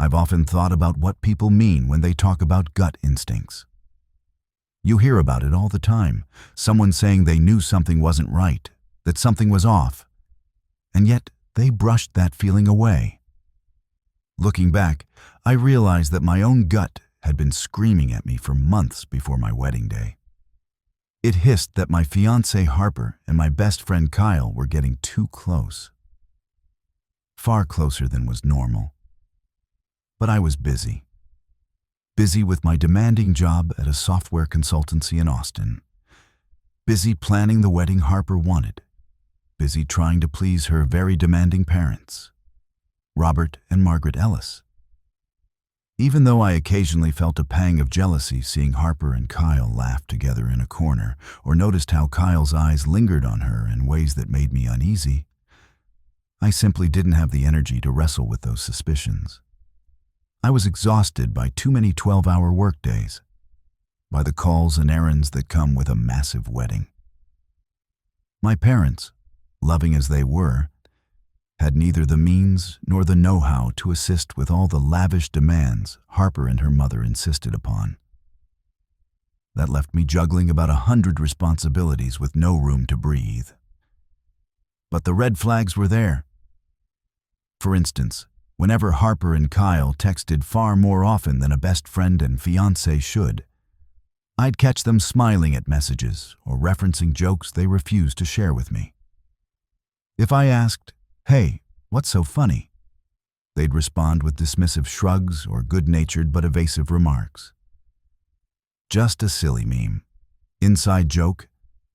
I've often thought about what people mean when they talk about gut instincts. You hear about it all the time, someone saying they knew something wasn't right, that something was off, and yet they brushed that feeling away. Looking back, I realized that my own gut had been screaming at me for months before my wedding day. It hissed that my fiancée Harper and my best friend Kyle were getting too close. Far closer than was normal. But I was busy. Busy with my demanding job at a software consultancy in Austin. Busy planning the wedding Harper wanted. Busy trying to please her very demanding parents, Robert and Margaret Ellis. Even though I occasionally felt a pang of jealousy seeing Harper and Kyle laugh together in a corner, or noticed how Kyle's eyes lingered on her in ways that made me uneasy, I simply didn't have the energy to wrestle with those suspicions. I was exhausted by too many 12-hour workdays, by the calls and errands that come with a massive wedding. My parents, loving as they were, had neither the means nor the know-how to assist with all the lavish demands Harper and her mother insisted upon. That left me juggling about 100 responsibilities with no room to breathe. But the red flags were there. For instance, whenever Harper and Kyle texted far more often than a best friend and fiancé should, I'd catch them smiling at messages or referencing jokes they refused to share with me. If I asked, "Hey, what's so funny?" they'd respond with dismissive shrugs or good-natured but evasive remarks. Just a silly meme, inside joke,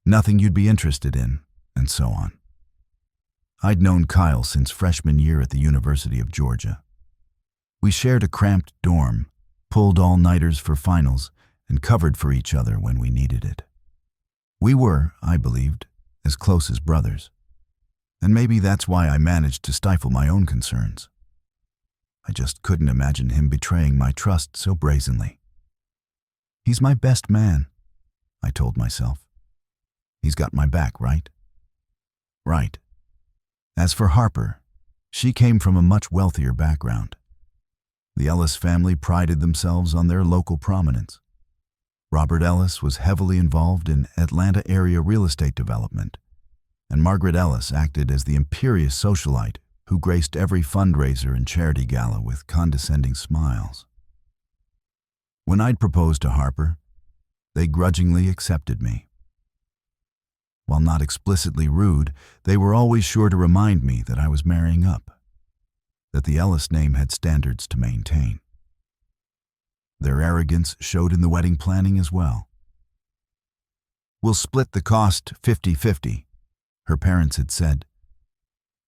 nothing you'd be interested in, and so on. I'd known Kyle since freshman year at the University of Georgia. We shared a cramped dorm, pulled all-nighters for finals, and covered for each other when we needed it. We were, I believed, as close as brothers. And maybe that's why I managed to stifle my own concerns. I just couldn't imagine him betraying my trust so brazenly. He's my best man, I told myself. He's got my back, right? Right. As for Harper, she came from a much wealthier background. The Ellis family prided themselves on their local prominence. Robert Ellis was heavily involved in Atlanta area real estate development, and Margaret Ellis acted as the imperious socialite who graced every fundraiser and charity gala with condescending smiles. When I'd proposed to Harper, they grudgingly accepted me. While not explicitly rude, they were always sure to remind me that I was marrying up, that the Ellis name had standards to maintain. Their arrogance showed in the wedding planning as well. "We'll split the cost 50-50, her parents had said.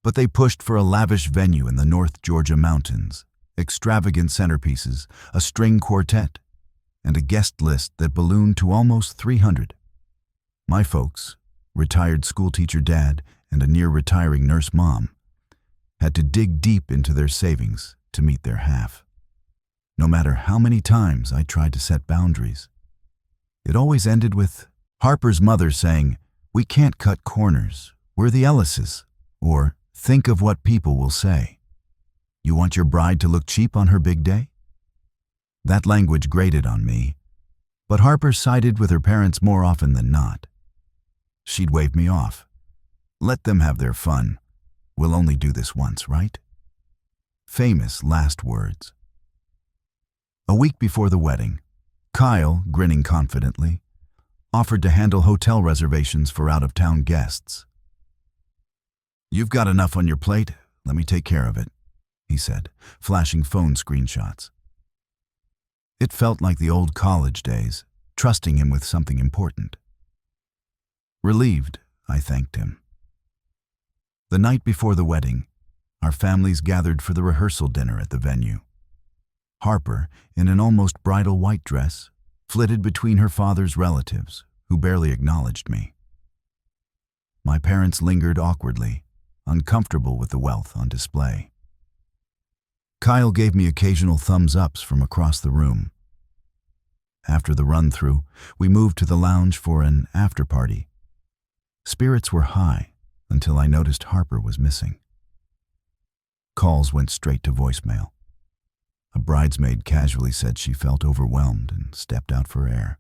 But they pushed for a lavish venue in the North Georgia mountains, extravagant centerpieces, a string quartet, and a guest list that ballooned to almost 300. My folks, retired schoolteacher dad and a near-retiring nurse mom, had to dig deep into their savings to meet their half. No matter how many times I tried to set boundaries, it always ended with Harper's mother saying, "We can't cut corners, we're the Ellises," or "Think of what people will say. You want your bride to look cheap on her big day?" That language grated on me, but Harper sided with her parents more often than not. She'd wave me off. "Let them have their fun. We'll only do this once, right?" Famous last words. A week before the wedding, Kyle, grinning confidently, offered to handle hotel reservations for out-of-town guests. "You've got enough on your plate. Let me take care of it," he said, flashing phone screenshots. It felt like the old college days, trusting him with something important. Relieved, I thanked him. The night before the wedding, our families gathered for the rehearsal dinner at the venue. Harper, in an almost bridal white dress, flitted between her father's relatives, who barely acknowledged me. My parents lingered awkwardly, uncomfortable with the wealth on display. Kyle gave me occasional thumbs-ups from across the room. After the run-through, we moved to the lounge for an after-party. Spirits were high until I noticed Harper was missing. Calls went straight to voicemail. bridesmaid casually said she felt overwhelmed and stepped out for air.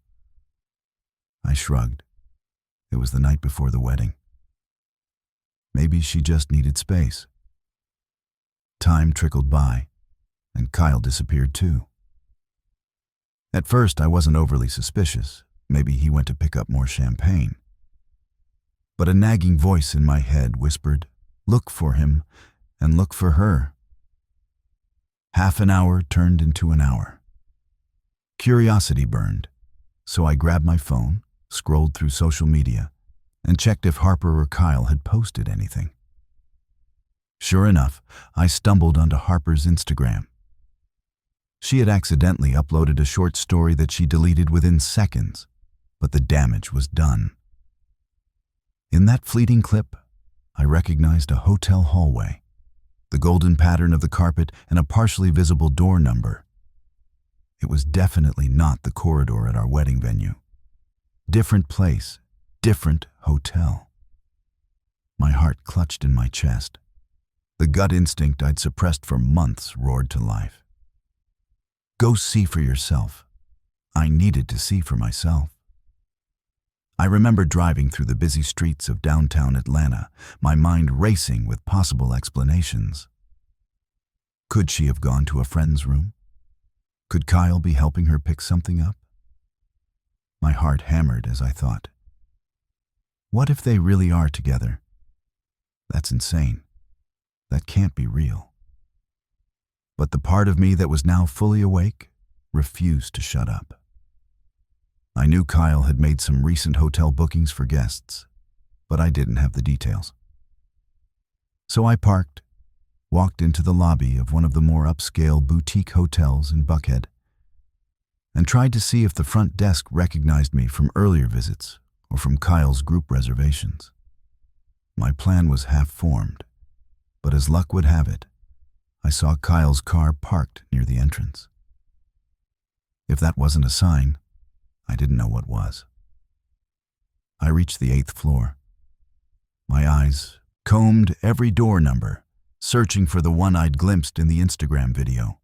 I shrugged. It was the night before the wedding. Maybe she just needed space. Time trickled by, and Kyle disappeared too. At first, I wasn't overly suspicious. Maybe he went to pick up more champagne. But a nagging voice in my head whispered, "Look for him, and look for her." Half an hour turned into an hour. Curiosity burned, so I grabbed my phone, scrolled through social media, and checked if Harper or Kyle had posted anything. Sure enough, I stumbled onto Harper's Instagram. She had accidentally uploaded a short story that she deleted within seconds, but the damage was done. In that fleeting clip, I recognized a hotel hallway, the golden pattern of the carpet, and a partially visible door number. It was definitely not the corridor at our wedding venue. Different place, different hotel. My heart clutched in my chest. The gut instinct I'd suppressed for months roared to life. Go see for yourself. I needed to see for myself. I remember driving through the busy streets of downtown Atlanta, my mind racing with possible explanations. Could she have gone to a friend's room? Could Kyle be helping her pick something up? My heart hammered as I thought. What if they really are together? That's insane. That can't be real. But the part of me that was now fully awake refused to shut up. I knew Kyle had made some recent hotel bookings for guests, but I didn't have the details. So I parked, walked into the lobby of one of the more upscale boutique hotels in Buckhead, and tried to see if the front desk recognized me from earlier visits or from Kyle's group reservations. My plan was half-formed, but as luck would have it, I saw Kyle's car parked near the entrance. If that wasn't a sign, I didn't know what was. I reached the 8th floor. My eyes combed every door number, searching for the one I'd glimpsed in the Instagram video.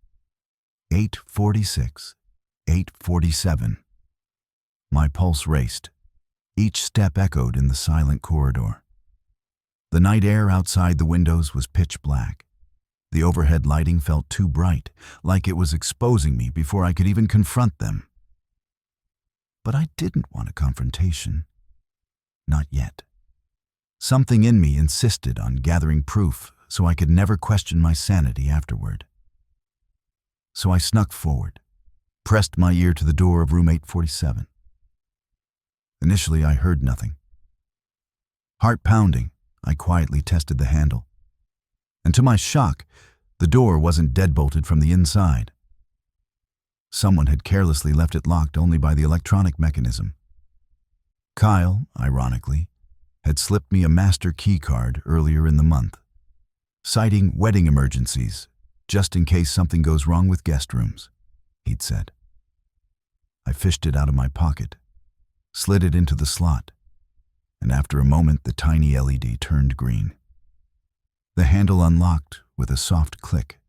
846, 847. My pulse raced. Each step echoed in the silent corridor. The night air outside the windows was pitch black. The overhead lighting felt too bright, like it was exposing me before I could even confront them. But I didn't want a confrontation. Not yet. Something in me insisted on gathering proof so I could never question my sanity afterward. So I snuck forward, pressed my ear to the door of room 847. Initially, I heard nothing. Heart pounding, I quietly tested the handle. And to my shock, the door wasn't deadbolted from the inside. Someone had carelessly left it locked only by the electronic mechanism. Kyle, ironically, had slipped me a master key card earlier in the month, citing wedding emergencies, just in case something goes wrong with guest rooms, he'd said. I fished it out of my pocket, slid it into the slot, and after a moment the tiny LED turned green. The handle unlocked with a soft click.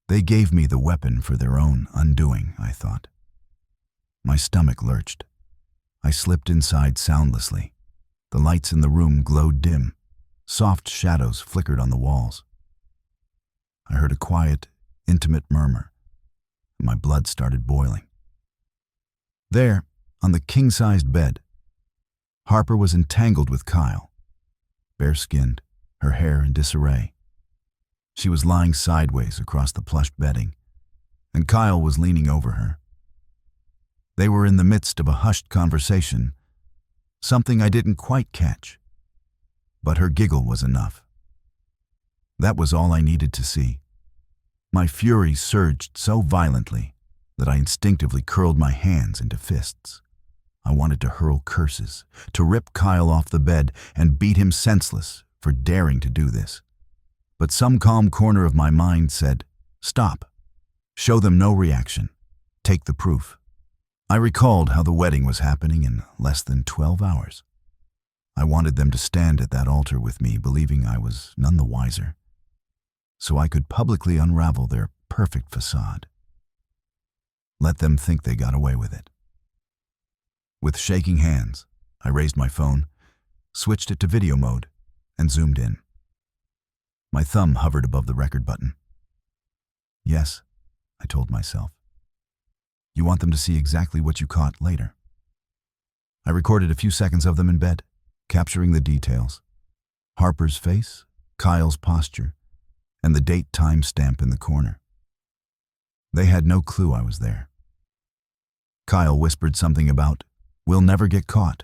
They gave me the weapon for their own undoing, I thought. My stomach lurched. I slipped inside soundlessly. The lights in the room glowed dim. Soft shadows flickered on the walls. I heard a quiet, intimate murmur. My blood started boiling. There, on the king-sized bed, Harper was entangled with Kyle, bare-skinned, her hair in disarray. She was lying sideways across the plush bedding, and Kyle was leaning over her. They were in the midst of a hushed conversation, something I didn't quite catch, but her giggle was enough. That was all I needed to see. My fury surged so violently that I instinctively curled my hands into fists. I wanted to hurl curses, to rip Kyle off the bed and beat him senseless for daring to do this. But some calm corner of my mind said, "Stop. Show them no reaction. Take the proof." I recalled how the wedding was happening in less than 12 hours. I wanted them to stand at that altar with me, believing I was none the wiser, so I could publicly unravel their perfect facade. Let them think they got away with it. With shaking hands, I raised my phone, switched it to video mode, and zoomed in. My thumb hovered above the record button. Yes, I told myself. You want them to see exactly what you caught later. I recorded a few seconds of them in bed, capturing the details. Harper's face, Kyle's posture, and the date timestamp in the corner. They had no clue I was there. Kyle whispered something about, "We'll never get caught,"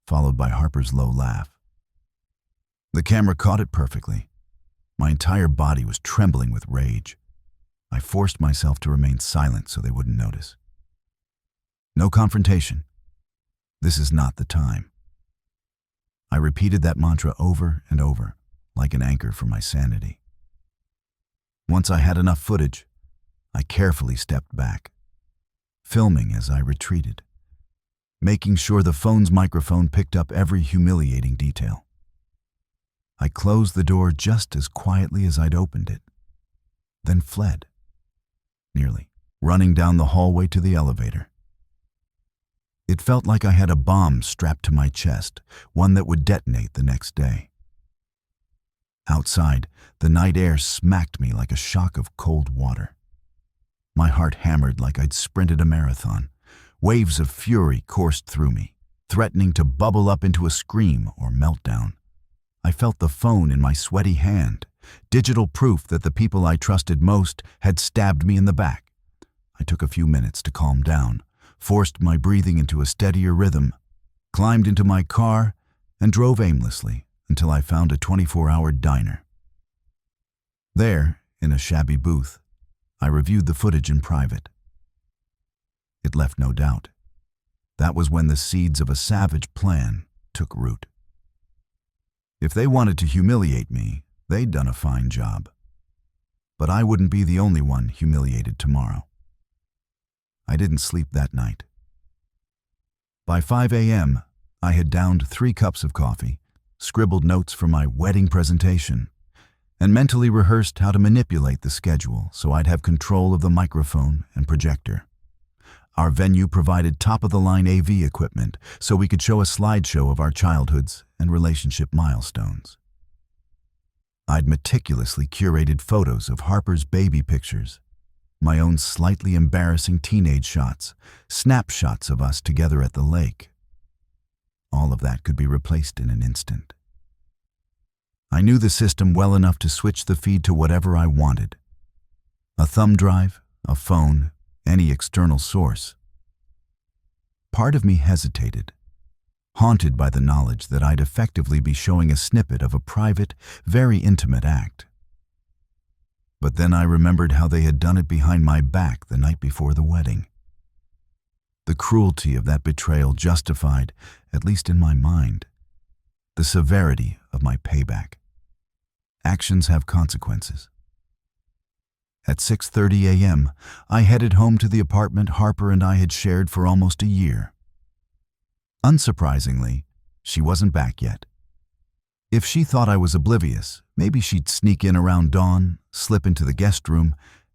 followed by Harper's low laugh. The camera caught it perfectly. My entire body was trembling with rage. I forced myself to remain silent so they wouldn't notice. No confrontation. This is not the time. I repeated that mantra over and over, like an anchor for my sanity. Once I had enough footage, I carefully stepped back, filming as I retreated, making sure the phone's microphone picked up every humiliating detail. I closed the door just as quietly as I'd opened it, then fled, nearly running down the hallway to the elevator. It felt like I had a bomb strapped to my chest, one that would detonate the next day. Outside, the night air smacked me like a shock of cold water. My heart hammered like I'd sprinted a marathon. Waves of fury coursed through me, threatening to bubble up into a scream or meltdown. I felt the phone in my sweaty hand, digital proof that the people I trusted most had stabbed me in the back. I took a few minutes to calm down, forced my breathing into a steadier rhythm, climbed into my car, and drove aimlessly until I found a 24-hour diner. There, in a shabby booth, I reviewed the footage in private. It left no doubt. That was when the seeds of a savage plan took root. If they wanted to humiliate me, they'd done a fine job. But I wouldn't be the only one humiliated tomorrow. I didn't sleep that night. By 5 a.m., I had downed 3 cups of coffee, scribbled notes for my wedding presentation, and mentally rehearsed how to manipulate the schedule so I'd have control of the microphone and projector. Our venue provided top-of-the-line AV equipment so we could show a slideshow of our childhoods and relationship milestones. I'd meticulously curated photos of Harper's baby pictures, my own slightly embarrassing teenage shots, snapshots of us together at the lake. All of that could be replaced in an instant. I knew the system well enough to switch the feed to whatever I wanted. A thumb drive, a phone, any external source. Part of me hesitated, haunted by the knowledge that I'd effectively be showing a snippet of a private, very intimate act. But then I remembered how they had done it behind my back the night before the wedding. The cruelty of that betrayal justified, at least in my mind, the severity of my payback. Actions have consequences. At 6:30 a.m., I headed home to the apartment Harper and I had shared for almost a year. Unsurprisingly, she wasn't back yet. If she thought I was oblivious, maybe she'd sneak in around dawn, slip into the guest room,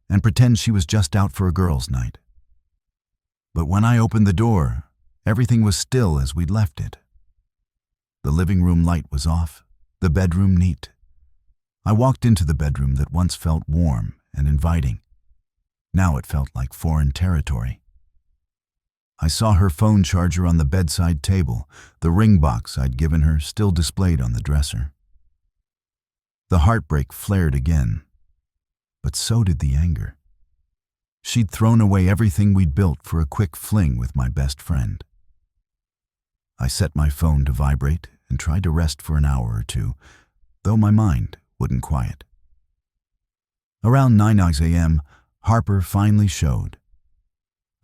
and pretend she was just out for a girls' night. But when I opened the door, everything was still as we'd left it. The living room light was off, the bedroom neat. I walked into the bedroom that once felt warm and inviting. Now it felt like foreign territory. I saw her phone charger on the bedside table, the ring box I'd given her still displayed on the dresser. The heartbreak flared again, but so did the anger. She'd thrown away everything we'd built for a quick fling with my best friend. I set my phone to vibrate and tried to rest for an hour or two, though my mind wouldn't quiet. Around 9 a.m., Harper finally showed.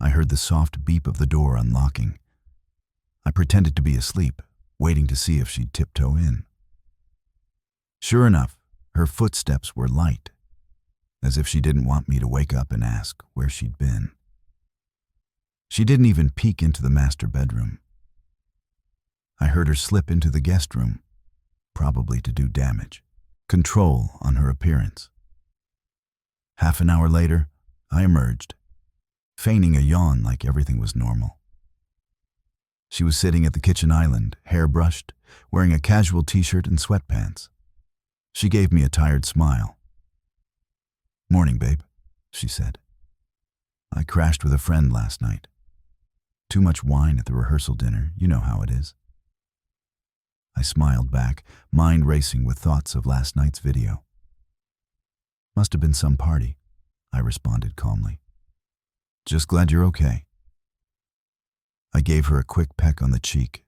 I heard the soft beep of the door unlocking. I pretended to be asleep, waiting to see if she'd tiptoe in. Sure enough, her footsteps were light, as if she didn't want me to wake up and ask where she'd been. She didn't even peek into the master bedroom. I heard her slip into the guest room, probably to do damage, control on her appearance. Half an hour later, I emerged, feigning a yawn like everything was normal. She was sitting at the kitchen island, hair brushed, wearing a casual t-shirt and sweatpants. She gave me a tired smile. "Morning, babe," she said. "I crashed with a friend last night. Too much wine at the rehearsal dinner, you know how it is." I smiled back, mind racing with thoughts of last night's video. "Must have been some party," I responded calmly. "Just glad you're okay." I gave her a quick peck on the cheek,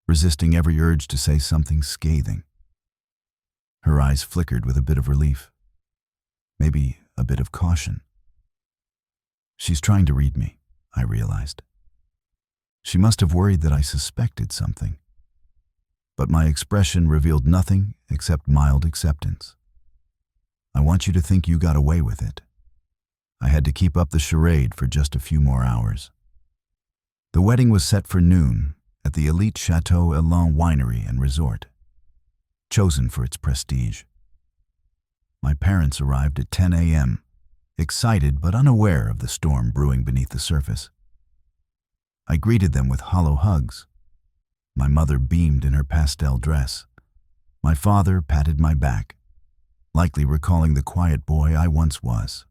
resisting every urge to say something scathing. Her eyes flickered with a bit of relief, maybe a bit of caution. She's trying to read me, I realized. She must have worried that I suspected something, but my expression revealed nothing except mild acceptance. "I want you to think you got away with it." I had to keep up the charade for just a few more hours. The wedding was set for noon at the elite Chateau Elan winery and resort, chosen for its prestige. My parents arrived at 10 a.m., excited but unaware of the storm brewing beneath the surface. I greeted them with hollow hugs. My mother beamed in her pastel dress. My father patted my back, likely recalling the quiet boy I once was.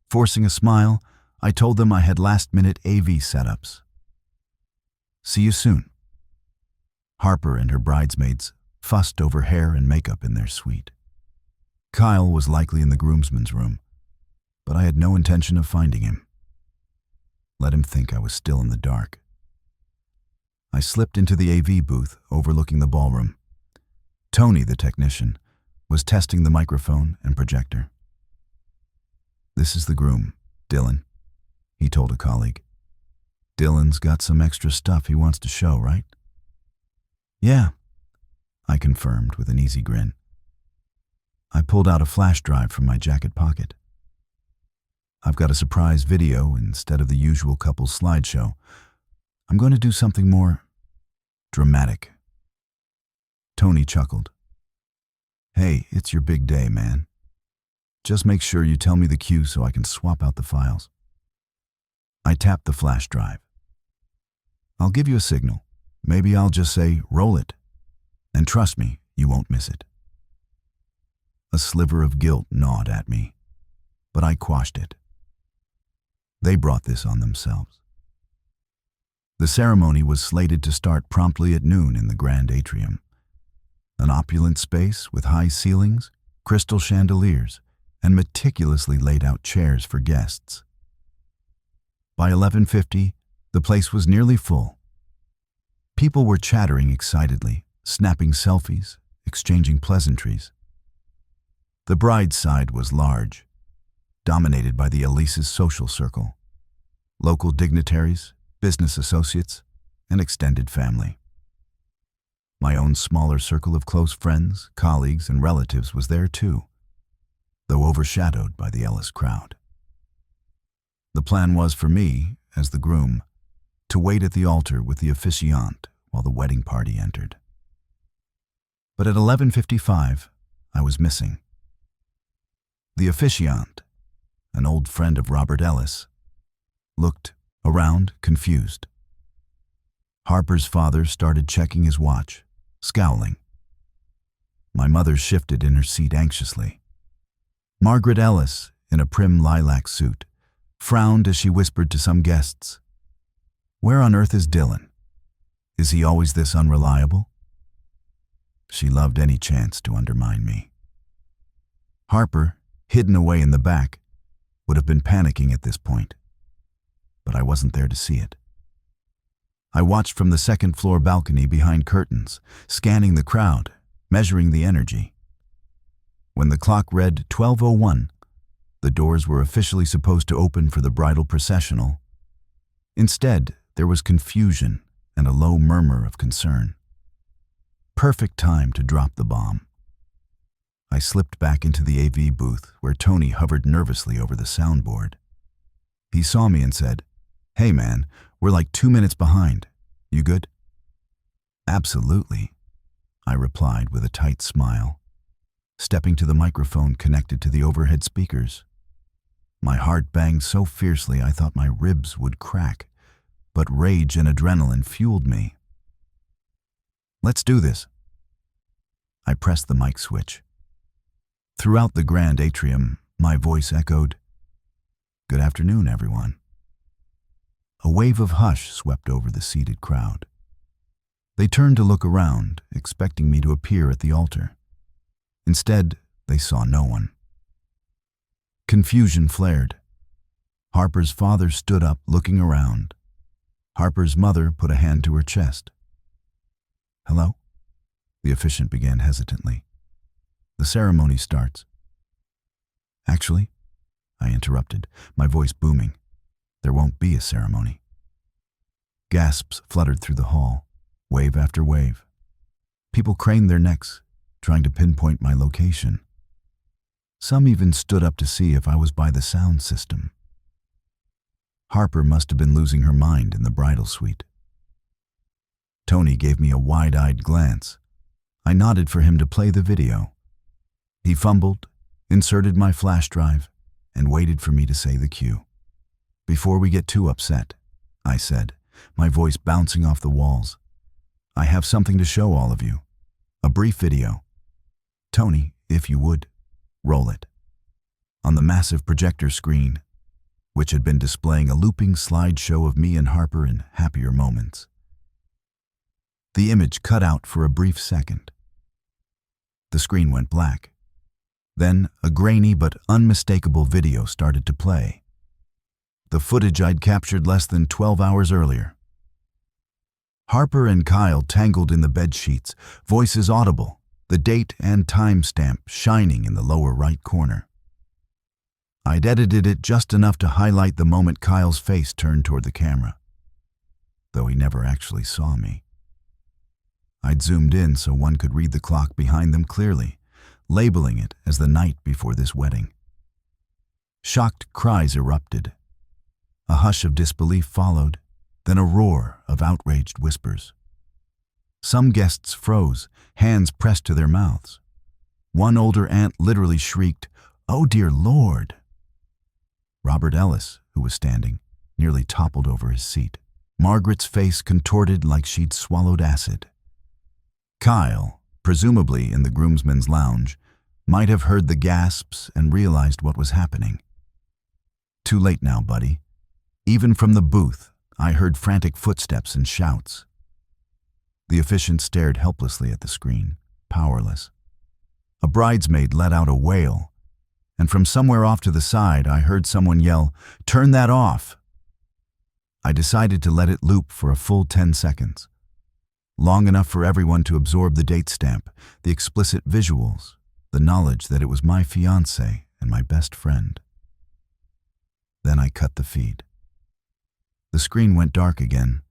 Forcing a smile, I told them I had last-minute AV setups. "See you soon." Harper and her bridesmaids fussed over hair and makeup in their suite. Kyle was likely in the groomsmen's room, but I had no intention of finding him. Let him think I was still in the dark. I slipped into the AV booth overlooking the ballroom. Tony, the technician, was testing the microphone and projector. "This is the groom, Dylan," he told a colleague. "Dylan's got some extra stuff he wants to show, right?" "Yeah," I confirmed with an easy grin. I pulled out a flash drive from my jacket pocket. "I've got a surprise video instead of the usual couple's slideshow. I'm going to do something more dramatic." Tony chuckled. "Hey, it's your big day, man. Just make sure you tell me the cue so I can swap out the files." I tapped the flash drive. "I'll give you a signal. Maybe I'll just say, 'Roll it.' And trust me, you won't miss it." A sliver of guilt gnawed at me, but I quashed it. They brought this on themselves. The ceremony was slated to start promptly at noon in the grand atrium. An opulent space with high ceilings, crystal chandeliers, and meticulously laid out chairs for guests. By 11:50, the place was nearly full. People were chattering excitedly, snapping selfies, exchanging pleasantries. The bride's side was large, dominated by the Elise's social circle, local dignitaries, business associates, and extended family. My own smaller circle of close friends, colleagues, and relatives was there too, though overshadowed by the Ellis crowd. The plan was for me, as the groom, to wait at the altar with the officiant while the wedding party entered. But at 11:55, I was missing. The officiant, an old friend of Robert Ellis, looked around, confused. Harper's father started checking his watch, scowling. My mother shifted in her seat anxiously. Margaret Ellis, in a prim lilac suit, frowned as she whispered to some guests, "Where on earth is Dylan? Is he always this unreliable?" She loved any chance to undermine me. Harper, hidden away in the back, would have been panicking at this point, but I wasn't there to see it. I watched from the second-floor balcony behind curtains, scanning the crowd, measuring the energy. When the clock read 12:01, the doors were officially supposed to open for the bridal processional. Instead, there was confusion and a low murmur of concern. Perfect time to drop the bomb. I slipped back into the AV booth where Tony hovered nervously over the soundboard. He saw me and said, "Hey man, we're like 2 minutes behind. You good?" "Absolutely," I replied with a tight smile, stepping to the microphone connected to the overhead speakers. My heart banged so fiercely I thought my ribs would crack, but rage and adrenaline fueled me. "Let's do this." I pressed the mic switch. Throughout the grand atrium, my voice echoed, "Good afternoon, everyone." A wave of hush swept over the seated crowd. They turned to look around, expecting me to appear at the altar. Instead, they saw no one. Confusion flared. Harper's father stood up, looking around. Harper's mother put a hand to her chest. "Hello?" The officiant began hesitantly. "The ceremony starts." "Actually," I interrupted, my voice booming, "there won't be a ceremony." Gasps fluttered through the hall, wave after wave. People craned their necks, trying to pinpoint my location. Some even stood up to see if I was by the sound system. Harper must have been losing her mind in the bridal suite. Tony gave me a wide-eyed glance. I nodded for him to play the video. He fumbled, inserted my flash drive, and waited for me to say the cue. "Before we get too upset," I said, my voice bouncing off the walls, "I have something to show all of you. A brief video. Tony, if you would, roll it." On the massive projector screen, which had been displaying a looping slideshow of me and Harper in happier moments, the image cut out for a brief second. The screen went black. Then a grainy but unmistakable video started to play. The footage I'd captured less than 12 hours earlier. Harper and Kyle tangled in the bed sheets, voices audible, the date and timestamp shining in the lower right corner. I'd edited it just enough to highlight the moment Kyle's face turned toward the camera, though he never actually saw me. I'd zoomed in so one could read the clock behind them clearly, labeling it as the night before this wedding. Shocked cries erupted. A hush of disbelief followed, then a roar of outraged whispers. Some guests froze, hands pressed to their mouths. One older aunt literally shrieked, "Oh dear Lord!" Robert Ellis, who was standing, nearly toppled over his seat. Margaret's face contorted like she'd swallowed acid. Kyle, presumably in the groomsmen's lounge, might have heard the gasps and realized what was happening. "Too late now, buddy." Even from the booth, I heard frantic footsteps and shouts. The officiant stared helplessly at the screen, powerless. A bridesmaid let out a wail, and from somewhere off to the side, I heard someone yell, "Turn that off!" I decided to let it loop for a full 10 seconds. Long enough for everyone to absorb the date stamp, the explicit visuals, the knowledge that it was my fiancé and my best friend. Then I cut the feed. The screen went dark again,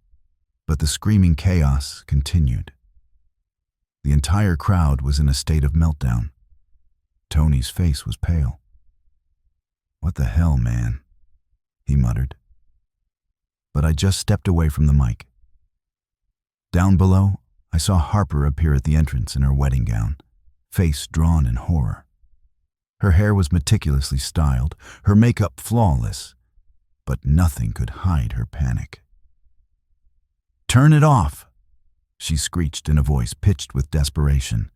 but the screaming chaos continued. The entire crowd was in a state of meltdown. Tony's face was pale. "What the hell, man?" he muttered. But I just stepped away from the mic. Down below, I saw Harper appear at the entrance in her wedding gown, face drawn in horror. Her hair was meticulously styled, her makeup flawless, but nothing could hide her panic. "Turn it off!" she screeched in a voice pitched with desperation.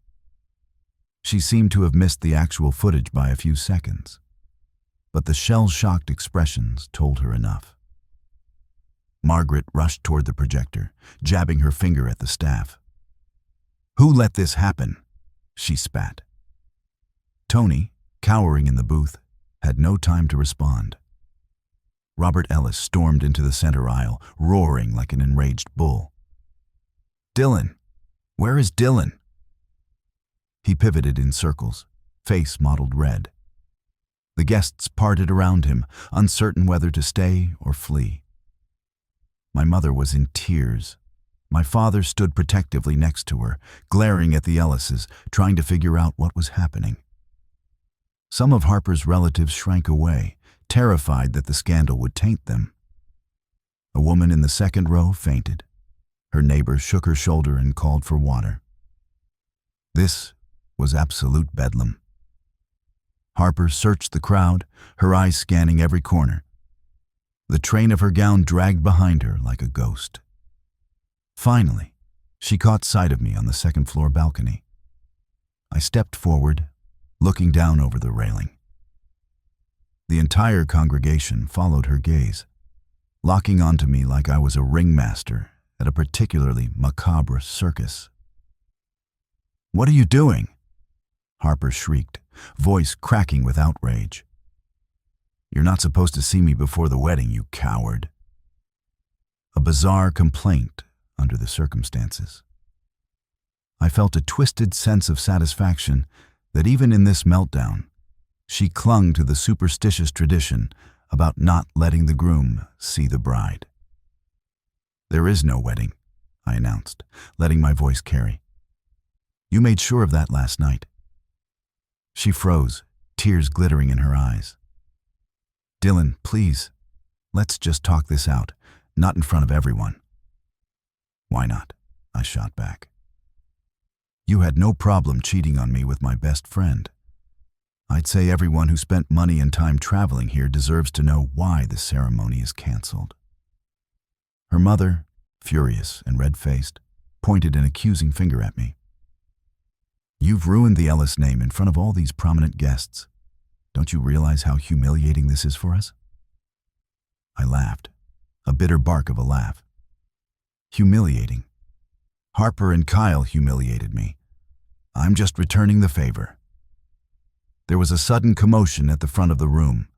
She seemed to have missed the actual footage by a few seconds, but the shell-shocked expressions told her enough. Margaret rushed toward the projector, jabbing her finger at the staff. "Who let this happen?" she spat. Tony, cowering in the booth, had no time to respond. Robert Ellis stormed into the center aisle, roaring like an enraged bull. "Dylan! Where is Dylan?" He pivoted in circles, face mottled red. The guests parted around him, uncertain whether to stay or flee. My mother was in tears. My father stood protectively next to her, glaring at the Ellises, trying to figure out what was happening. Some of Harper's relatives shrank away, terrified that the scandal would taint them. A woman in the second row fainted. Her neighbor shook her shoulder and called for water. This was absolute bedlam. Harper searched the crowd, her eyes scanning every corner. The train of her gown dragged behind her like a ghost. Finally, she caught sight of me on the second-floor balcony. I stepped forward, looking down over the railing. The entire congregation followed her gaze, locking onto me like I was a ringmaster at a particularly macabre circus. "What are you doing?" Harper shrieked, voice cracking with outrage. "You're not supposed to see me before the wedding, you coward." A bizarre complaint under the circumstances. I felt a twisted sense of satisfaction that even in this meltdown, she clung to the superstitious tradition about not letting the groom see the bride. "There is no wedding," I announced, letting my voice carry. "You made sure of that last night." She froze, tears glittering in her eyes. "Dylan, please, let's just talk this out, not in front of everyone." "Why not?" I shot back. "You had no problem cheating on me with my best friend. I'd say everyone who spent money and time traveling here deserves to know why the ceremony is canceled." Her mother, furious and red-faced, pointed an accusing finger at me. "You've ruined the Ellis name in front of all these prominent guests. Don't you realize how humiliating this is for us?" I laughed, a bitter bark of a laugh. Humiliating. Harper and Kyle humiliated me. I'm just returning the favor. There was a sudden commotion at the front of the room.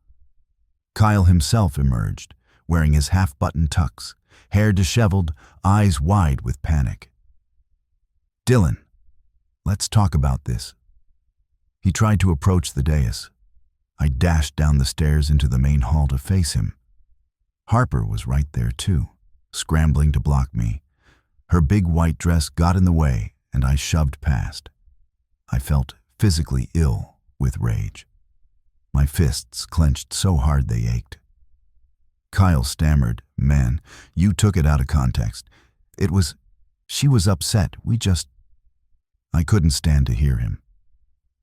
Kyle himself emerged, wearing his half-button tux, hair disheveled, eyes wide with panic. "Dylan, let's talk about this." He tried to approach the dais. I dashed down the stairs into the main hall to face him. Harper was right there too, scrambling to block me. Her big white dress got in the way, and I shoved past. I felt physically ill with rage. My fists clenched so hard they ached. Kyle stammered, "Man, you took it out of context. She was upset. I couldn't stand to hear him.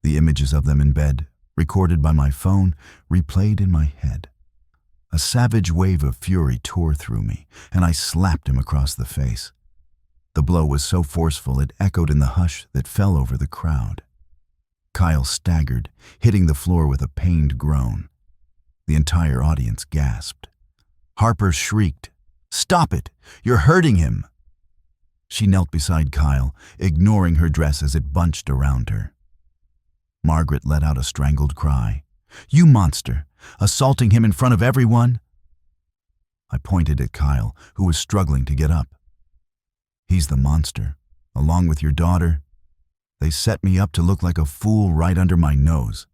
The images of them in bed, recorded by my phone, replayed in my head. A savage wave of fury tore through me, and I slapped him across the face. The blow was so forceful it echoed in the hush that fell over the crowd. Kyle staggered, hitting the floor with a pained groan. The entire audience gasped. Harper shrieked, "Stop it! You're hurting him!" She knelt beside Kyle, ignoring her dress as it bunched around her. Margaret let out a strangled cry. "You monster! Assaulting him in front of everyone!" I pointed at Kyle, who was struggling to get up. "He's the monster, along with your daughter. They set me up to look like a fool right under my nose.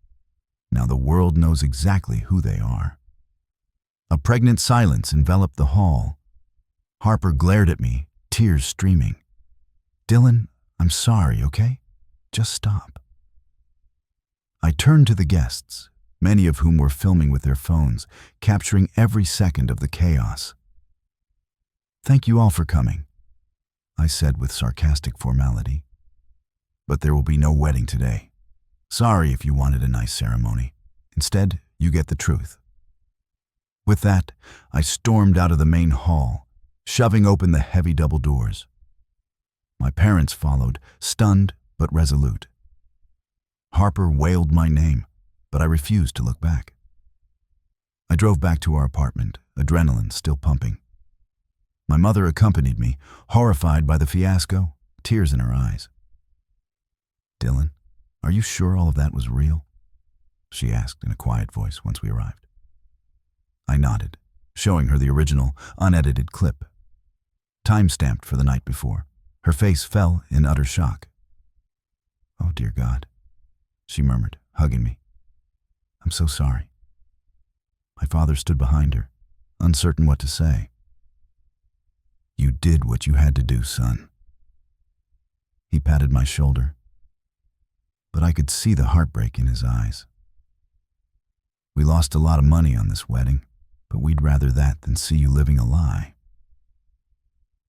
Now the world knows exactly who they are." A pregnant silence enveloped the hall. Harper glared at me, tears streaming. "Dylan, I'm sorry, okay? Just stop." I turned to the guests, many of whom were filming with their phones, capturing every second of the chaos. "Thank you all for coming," I said with sarcastic formality. "But there will be no wedding today. Sorry if you wanted a nice ceremony. Instead, you get the truth." With that, I stormed out of the main hall, shoving open the heavy double doors. My parents followed, stunned but resolute. Harper wailed my name, but I refused to look back. I drove back to our apartment, adrenaline still pumping. My mother accompanied me, horrified by the fiasco, tears in her eyes. "Dylan, are you sure all of that was real?" she asked in a quiet voice once we arrived. I nodded, showing her the original, unedited clip. Time-stamped for the night before. Her face fell in utter shock. "Oh, dear God," she murmured, hugging me. "I'm so sorry." My father stood behind her, uncertain what to say. "You did what you had to do, son." He patted my shoulder, but I could see the heartbreak in his eyes. "We lost a lot of money on this wedding, but we'd rather that than see you living a lie."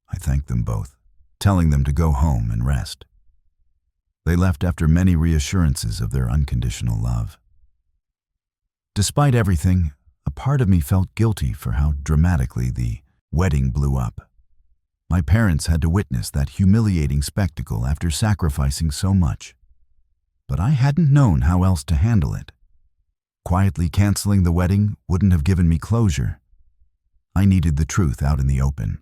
I thanked them both, telling them to go home and rest. They left after many reassurances of their unconditional love. Despite everything, a part of me felt guilty for how dramatically the wedding blew up. My parents had to witness that humiliating spectacle after sacrificing so much. But I hadn't known how else to handle it. Quietly canceling the wedding wouldn't have given me closure. I needed the truth out in the open.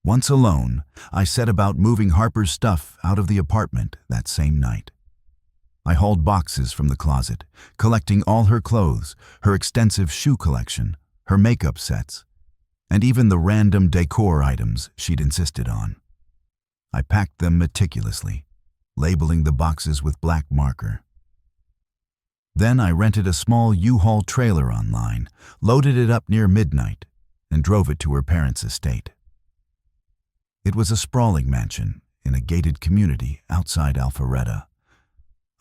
Once alone, I set about moving Harper's stuff out of the apartment that same night. I hauled boxes from the closet, collecting all her clothes, her extensive shoe collection, her makeup sets, and even the random decor items she'd insisted on. I packed them meticulously, labeling the boxes with black marker. Then I rented a small U-Haul trailer online, loaded it up near midnight, and drove it to her parents' estate. It was a sprawling mansion in a gated community outside Alpharetta,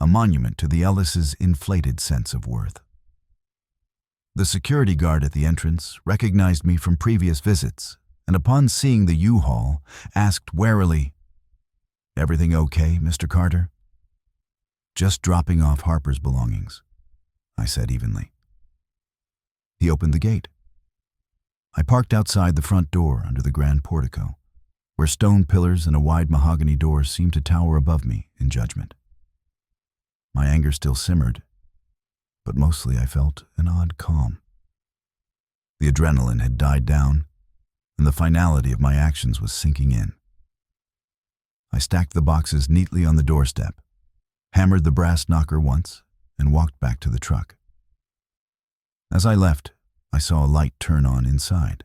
a monument to the Ellises' inflated sense of worth. The security guard at the entrance recognized me from previous visits, and upon seeing the U-Haul, asked warily, "Everything okay, Mr. Carter?" "Just dropping off Harper's belongings," I said evenly. He opened the gate. I parked outside the front door under the grand portico, where stone pillars and a wide mahogany door seemed to tower above me in judgment. My anger still simmered, but mostly I felt an odd calm. The adrenaline had died down, and the finality of my actions was sinking in. I stacked the boxes neatly on the doorstep, hammered the brass knocker once, and walked back to the truck. As I left, I saw a light turn on inside.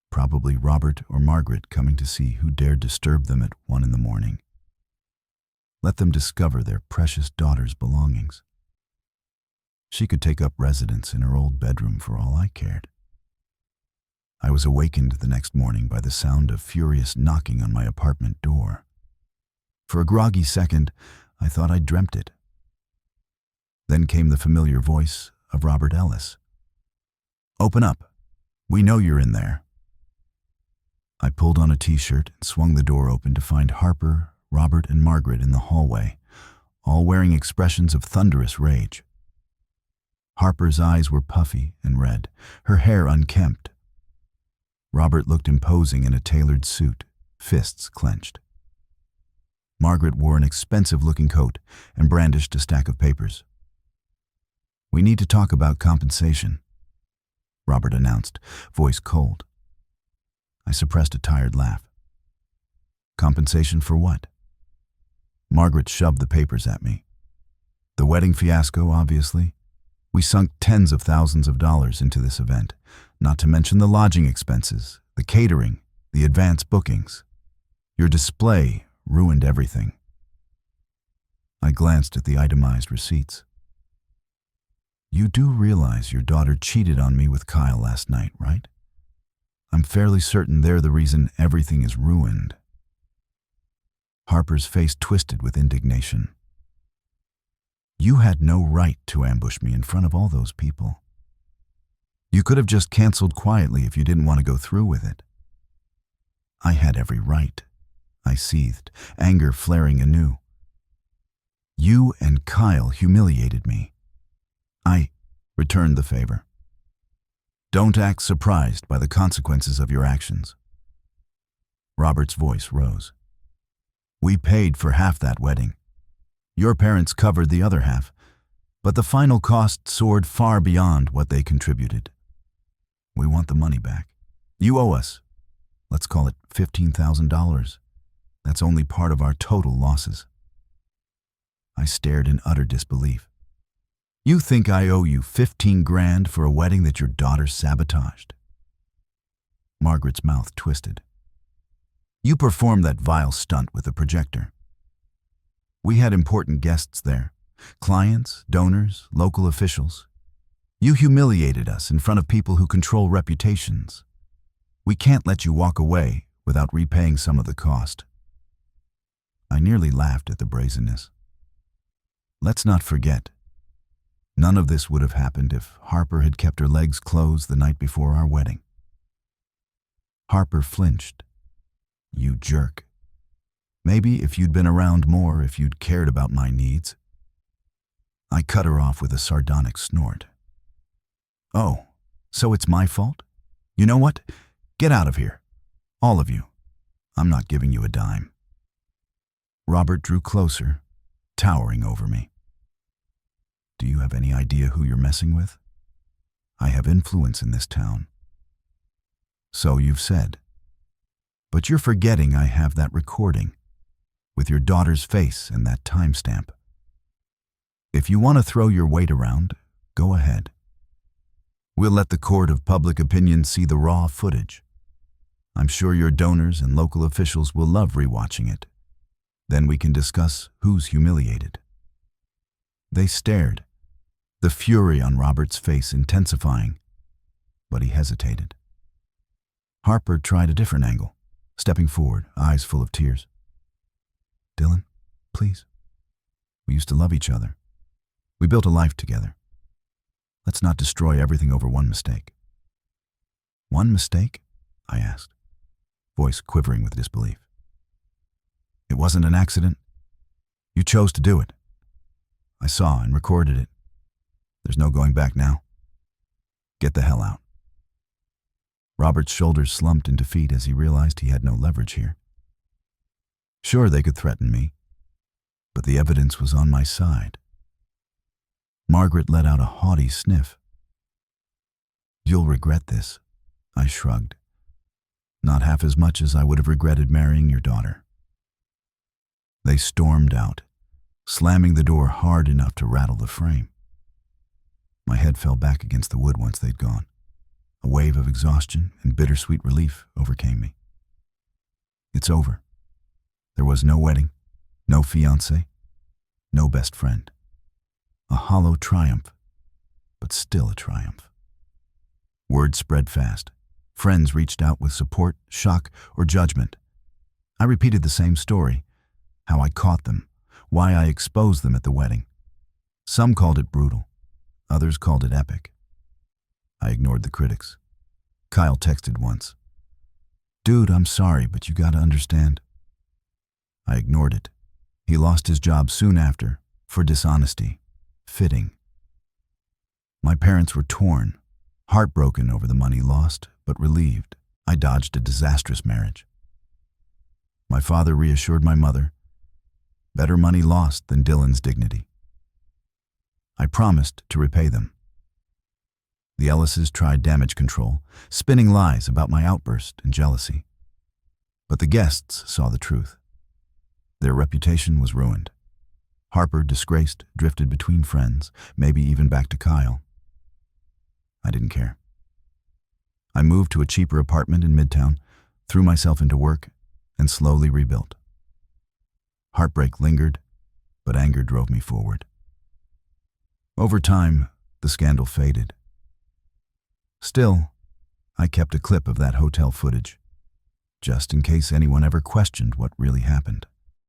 Probably Robert or Margaret coming to see who dared disturb them at 1 a.m. Let them discover their precious daughter's belongings. She could take up residence in her old bedroom for all I cared. I was awakened the next morning by the sound of furious knocking on my apartment door. For a groggy second, I thought I'd dreamt it. Then came the familiar voice of Robert Ellis. "Open up. We know you're in there." I pulled on a t-shirt and swung the door open to find Harper, Robert, and Margaret in the hallway, all wearing expressions of thunderous rage. Harper's eyes were puffy and red, her hair unkempt. Robert looked imposing in a tailored suit, fists clenched. Margaret wore an expensive-looking coat and brandished a stack of papers. "We need to talk about compensation," Robert announced, voice cold. I suppressed a tired laugh. "Compensation for what?" Margaret shoved the papers at me. "The wedding fiasco, obviously. We sunk tens of thousands of dollars into this event, not to mention the lodging expenses, the catering, the advance bookings. Your display ruined everything." I glanced at the itemized receipts. "You do realize your daughter cheated on me with Kyle last night, right? I'm fairly certain they're the reason everything is ruined." Harper's face twisted with indignation. "You had no right to ambush me in front of all those people. You could have just canceled quietly if you didn't want to go through with it." "I had every right," I seethed, anger flaring anew. "You and Kyle humiliated me. I returned the favor. Don't act surprised by the consequences of your actions." Robert's voice rose. "We paid for half that wedding. Your parents covered the other half, but the final cost soared far beyond what they contributed. We want the money back. You owe us, let's call it $15,000. That's only part of our total losses." I stared in utter disbelief. "You think I owe you 15 grand for a wedding that your daughter sabotaged?" Margaret's mouth twisted. "You performed that vile stunt with a projector. We had important guests there, clients, donors, local officials. You humiliated us in front of people who control reputations. We can't let you walk away without repaying some of the cost." I nearly laughed at the brazenness. Let's not forget, none of this would have happened if Harper had kept her legs closed the night before our wedding. Harper flinched. "You jerk. Maybe if you'd been around more, if you'd cared about my needs." I cut her off with a sardonic snort. Oh, so it's my fault? You know what? Get out of here. All of you. I'm not giving you a dime. Robert drew closer, towering over me. Do you have any idea who you're messing with? I have influence in this town. So you've said. But you're forgetting I have that recording, with your daughter's face and that timestamp. If you want to throw your weight around, go ahead. We'll let the court of public opinion see the raw footage. I'm sure your donors and local officials will love rewatching it. Then we can discuss who's humiliated. They stared, the fury on Robert's face intensifying, but he hesitated. Harper tried a different angle, stepping forward, eyes full of tears. Dylan, please. We used to love each other. We built a life together. Let's not destroy everything over one mistake. One mistake? I asked, voice quivering with disbelief. It wasn't an accident. You chose to do it. I saw and recorded it. There's no going back now. Get the hell out. Robert's shoulders slumped in defeat as he realized he had no leverage here. Sure, they could threaten me, but the evidence was on my side. Margaret let out a haughty sniff. You'll regret this, I shrugged. Not half as much as I would have regretted marrying your daughter. They stormed out, slamming the door hard enough to rattle the frame. My head fell back against the wood once they'd gone. A wave of exhaustion and bittersweet relief overcame me. It's over. There was no wedding, no fiancé, no best friend. A hollow triumph, but still a triumph. Word spread fast. Friends reached out with support, shock, or judgment. I repeated the same story, how I caught them, why I exposed them at the wedding. Some called it brutal, others called it epic. I ignored the critics. Kyle texted once. Dude, I'm sorry, but you gotta understand. I ignored it. He lost his job soon after, for dishonesty. Fitting. My parents were torn, heartbroken over the money lost, but relieved. I dodged a disastrous marriage. My father reassured my mother. Better money lost than Dylan's dignity. I promised to repay them. The Ellises tried damage control, spinning lies about my outburst and jealousy. But the guests saw the truth. Their reputation was ruined. Harper, disgraced, drifted between friends, maybe even back to Kyle. I didn't care. I moved to a cheaper apartment in Midtown, threw myself into work, and slowly rebuilt. Heartbreak lingered, but anger drove me forward. Over time, the scandal faded. Still, I kept a clip of that hotel footage, just in case anyone ever questioned what really happened.